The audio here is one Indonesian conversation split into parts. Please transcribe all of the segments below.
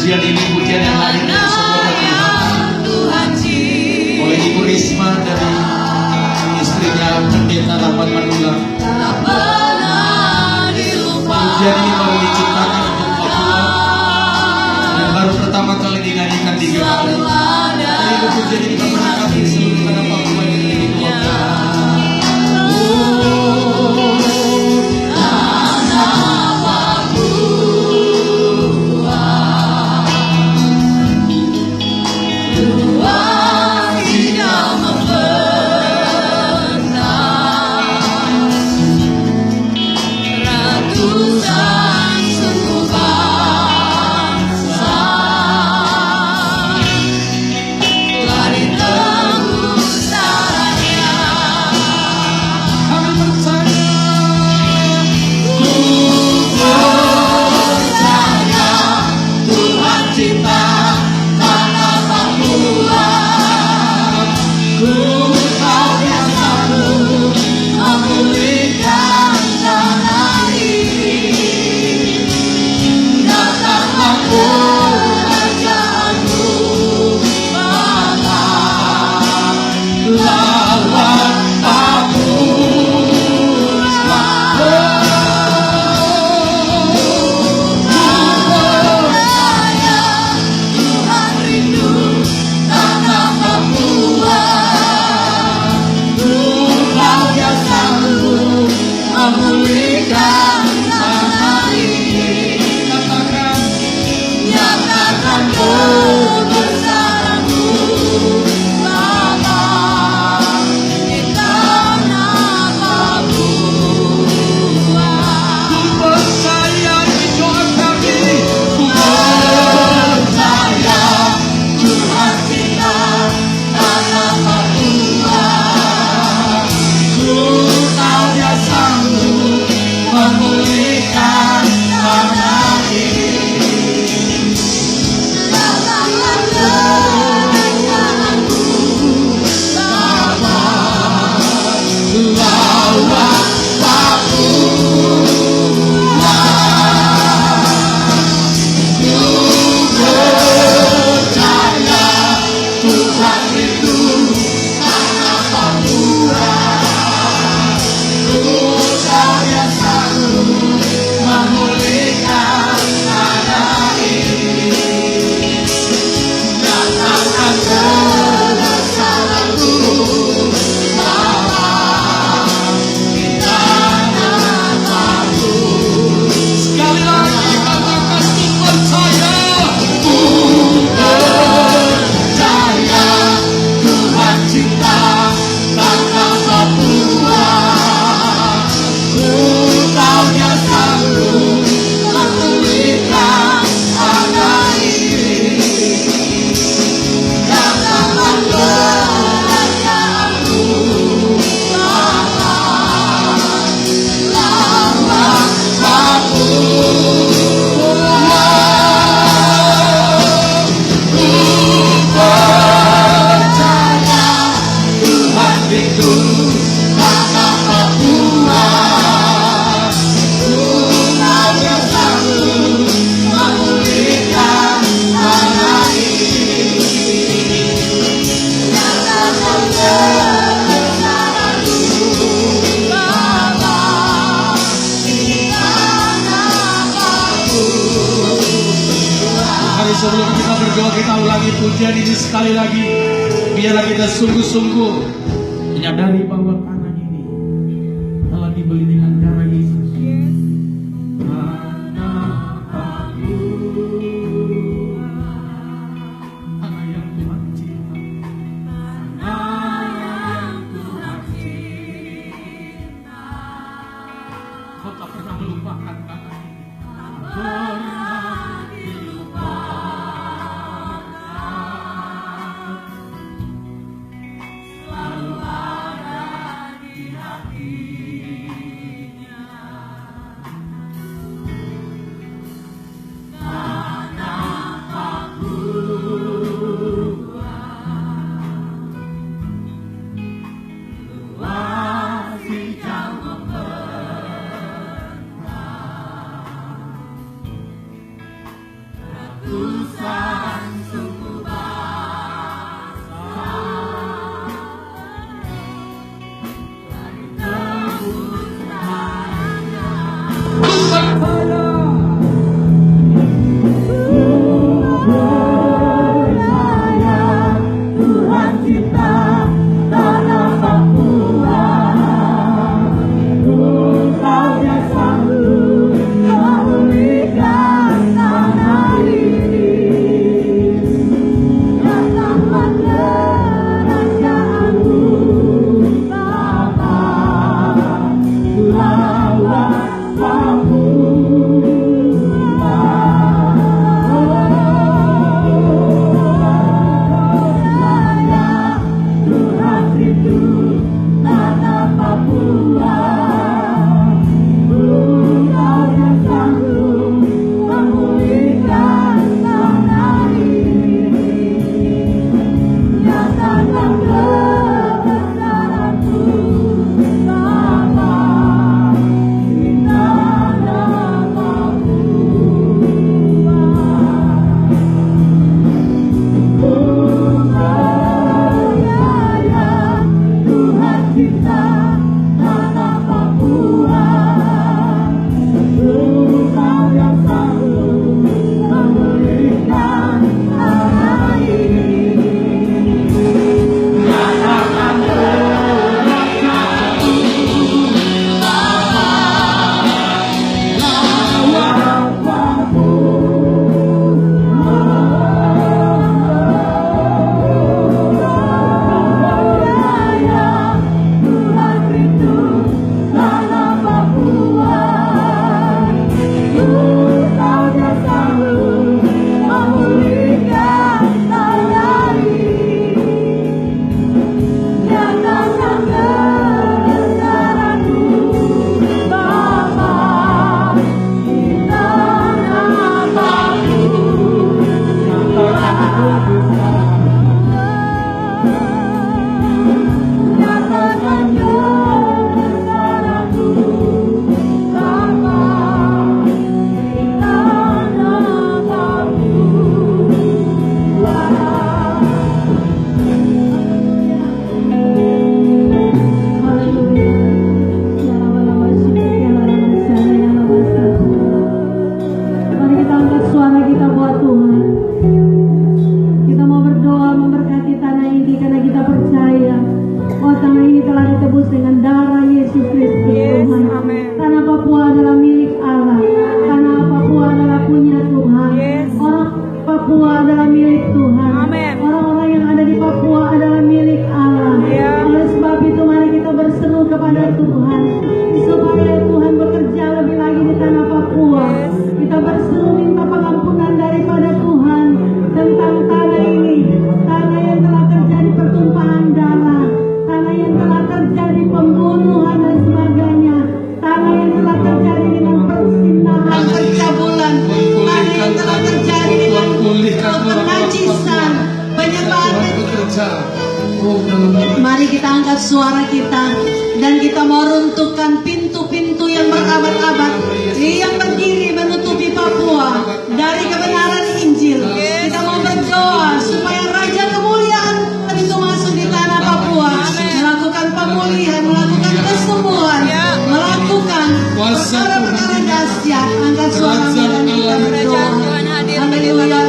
Pujian ini pujian yang lahir dari sebuah Tuhan oleh Ibu Risma dari istrinya Pendeta Rahmat Manula. Pujian ini baru diciptakan untuk Papua dan baru pertama kali dinyanyikan di GKI. Ibu pujian ini memberkati seluruh tanah Papua yang dimiliki Tuhan. Sebelum kita berdoa, kita ulangi pujian ini sekali lagi. Biarlah kita sungguh-sungguh menyadari bahwa tanah ini telah dibeli dengan darah Yesus. Tanah yang Tuhan cinta. Kau tak pernah melupakan tanah ini. dalam nama Mari kita angkat suara kita dan kita mau runtuhkan pintu-pintu yang berabad-abad yang berdiri menutupi Papua dari kebenaran Injil. Kita mau berdoa supaya Raja Kemuliaan itu masuk di tanah Papua, melakukan pemulihan, melakukan kesembuhan, melakukan perkara-perkara dahsyat. Angkat suara dan kita berdoa. Haleluya.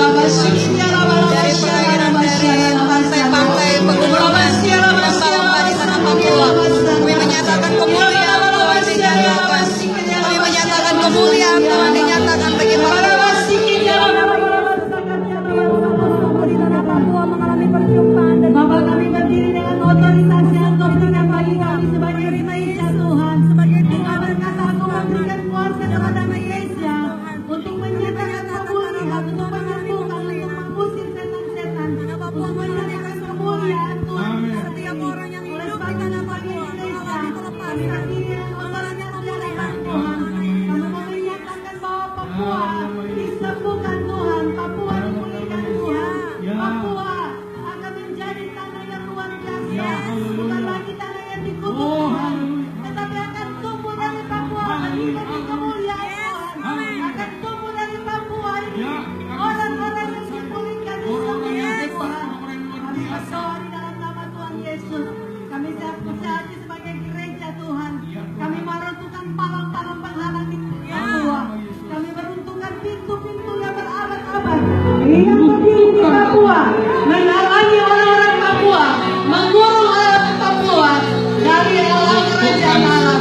Kami menyatakan kemuliaan Tuhan di dalam. Kami menyatakan kemuliaan Tuhan dinyatakan bagi Papua. Bapak kami berdiri dengan otoritas yang Kau berikan bagi kami sebagai gereja Tuhan. Engkau berkata Kau memberikan kuasa kepada gereja untuk menyatakan kemuliaan, untuk menyembuhkan, untuk mengusir setan-setan, untuk menyatakan kemuliaan Tuhan setiap orang yang hidup di tanah Papua. Kami berdiri dengan otoritas dari Tuhan. Kami menyatakan bahwa Papua disembuhkan Tuhan, Papua dipulihkan Tuhan, Papua akan menjadi tanah yang luar biasa, bukan lagi tanah yang dikuburkan, tetapi akan tumbuh dari Papua menjadi kemuliaan Tuhan, akan tumbuh dari Papua ini orang-orang yang dipulihkan disembuhkan Tuhan. Kami berdoa di dalam nama Tuhan Yesus. Kami siap sebagai gereja Tuhan. Kami meruntuhkan palang-palang penghalang di Papua. Kami meruntuhkan pintu-pintu yang berabad-abad yang berdiri di Papua, menghalangi orang-orang Papua, mengurung orang Papua dari Allah kerajaan Allah.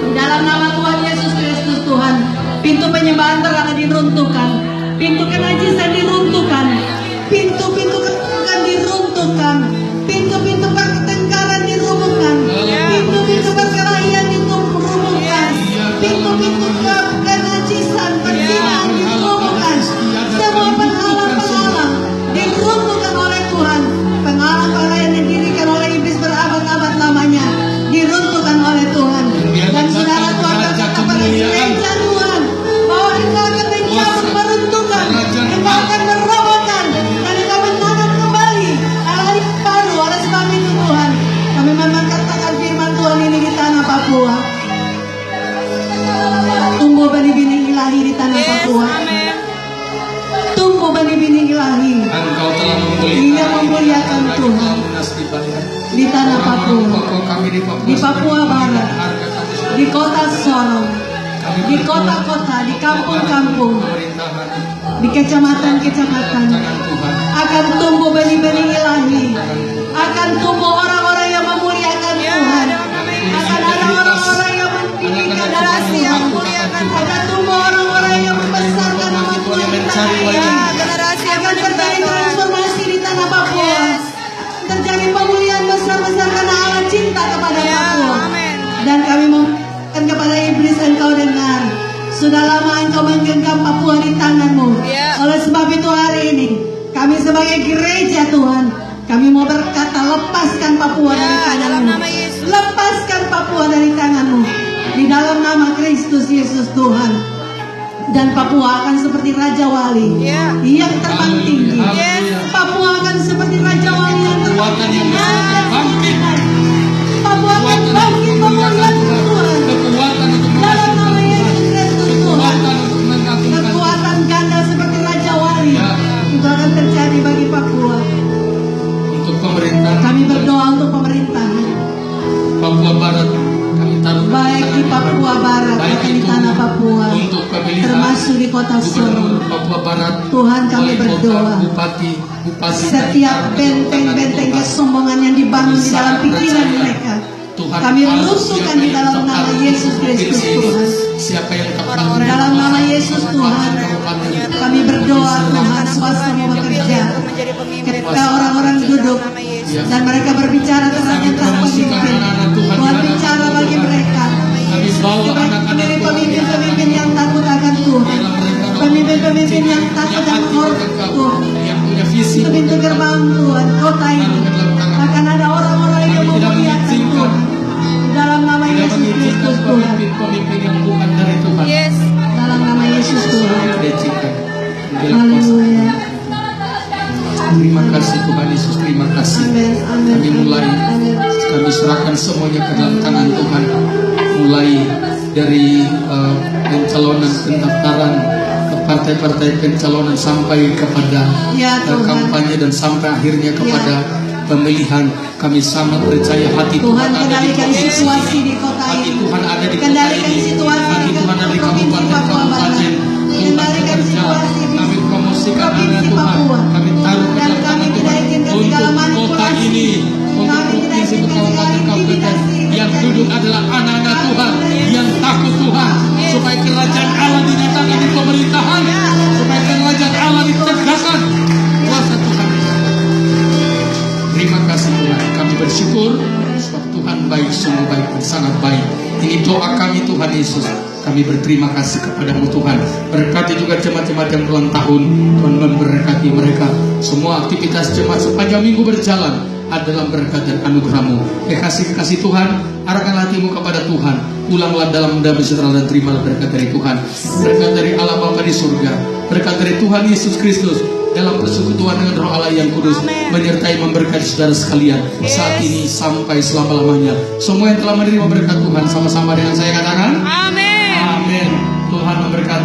Di dalam nama Tuhan Yesus Kristus Tuhan, pintu penyembahan akan diruntuhkan, pintu kenajisan diruntuhkan, pintu-pintu ketukan diruntuhkan, pintu-pintu pertengkaran dirubuhkan, pintu-pintu perkelahian dirubuhkan, pintu-pintu kenajisan perzinahan dirubuhkan, semua penghalang-penghalang diruntuhkan oleh Tuhan, penghalang-penghalang yang didirikan oleh iblis berabad-abad lamanya diruntuhkan oleh Tuhan. Dan saudara Tuhan berkata kepada gereja Tuhan bahwa Engkau akan mencabut, meruntuhkan, Engkau akan merobohkan, dan Engkau menanam kembali hal-hal yang baru. Oleh sebab itu Tuhan, kami mengatakan firman Tuhan ini di tanah Papua. Tumbuh benih-benih ilahi di tanah Papua. Tumbuh benih-benih ilahi. Engkau telah Ia memuliakan Tuhan di tanah Papua, di Papua Barat, di kota Sorong, di kota-kota, di kampung-kampung, di kecamatan-kecamatan, akan tumbuh benih-benih ilahi, akan tumbuh orang-orang yang memuliakan Tuhan, akan ada orang-orang yang mendidikan generasi yang memuliakan, akan tumbuh orang-orang yang membesarkan nama Tuhan di tanah ini, akan terjadi transformasi di tanah Papua, terjadi pemulihan besar-besar karena Allah cinta kepada Papua. Dan kami memohon kepada iblis, engkau dengar, sudah lama engkau menggenggam Papua di tanganmu. Oleh sebab itu hari ini kami sebagai gereja Tuhan, kami mau berkata, lepaskan Papua dari tanganmu, lepaskan Papua dari tanganmu di dalam nama Kristus Yesus Tuhan. Dan Papua akan seperti Raja Wali yang terbang tinggi. Papua akan seperti Raja Wali yang terbang tinggi. Papua akan bangkit pemulihan Tuhan. Dalam nama Yesus Kristus Tuhan, kekuatan ganda seperti Raja Wali itu akan terjadi bagi Papua. Untuk pemerintah, Kami berdoa untuk pemerintahan, Papua Barat, kami taruh baik di Papua Barat baik maupun di itu tanah Papua, untuk pemilihan termasuk di kota Sorong. Gubernur Papua Barat. Tuhan, kami wali kota, berdoa, Bupati setiap benteng-benteng kesombongan yang dibangun di dalam pikiran mereka, kami rusuhkan di dalam nama Yesus Kristus Tuhan. Siapa yang Di dalam nama Yesus Tuhan, kami berdoa Tuhan, kuasa-Mu bekerja ketika orang-orang duduk dan mereka berbicara terhadap pemimpin. Tuhan bicara bagi mereka sebagai pemimpin-pemimpin yang takut akan Tuhan, pemimpin-pemimpin yang takut dan menghormati Tuhan. Pintu gerbang Tuhan, kota ini akan ada orang-orang yang memuliakan Tuhan. Di dalam nama Yesus Kristus Tuhan. Pemimpin yang bukan dari Tuhan. Dalam nama Yesus Tuhan. Lecehkan. Haleluya. Terima kasih Tuhan Yesus, terima kasih. Amin. Amin. Kami serahkan semuanya ke dalam tangan Tuhan. Mulai dari pencalonan pendaftaran ke partai-partai pencalonan sampai kepada Ya, Tuhan. kampanye dan sampai akhirnya kepada pemilihan. Kami sangat percaya hati Tuhan, Tuhan ada di kendalikan provinsi. situasi di kota Hati ini. Tuhan ada di kota Kendalikan ini. situasi Hati di Tuhan ada di Provinsi Papua kabupaten-kabupaten. Barat. Tuhan Kendalikan bekerja. situasi di Kami promosikan Provinsi anak Tuhan. Papua. Kami taruh ke Dan dalam kami tangan tidak Tuhan izinkan untuk segala kota manipulasi. ini, untuk Kami tidak provinsi izinkan segala kabupaten-kabupaten. intimidasi Yang terjadi. duduk adalah anak-anak Tuhan yang takut Tuhan, supaya kerajaan Allah dinyatakan di pemerintahan, supaya kerajaan Allah ditegakkan. Kuasa Tuhan. Terima kasih Tuhan. Kami bersyukur sebab Tuhan baik, sungguh baik dan sangat baik. Ini doa kami Tuhan Yesus. Kami berterima kasih kepadamu Tuhan. Berkati juga jemaat-jemaat yang ulang tahun. Tuhan memberkati mereka. Semua aktivitas jemaat sepanjang minggu berjalan adalah berkat dan anugerah-Mu. Kekasih-kekasih Tuhan, arahkan hatimu kepada Tuhan. Ulanglah dalam damai sejahtera dan terimalah berkat dari Tuhan. Berkat dari Allah Bapa di surga. Berkat dari Tuhan Yesus Kristus dalam persekutuan dengan Roh Allah yang kudus, menyertai memberkati saudara sekalian saat ini sampai selama-lamanya. Semua yang telah menerima berkat Tuhan sama-sama dengan saya katakan Amin. amin. Tuhan memberkati.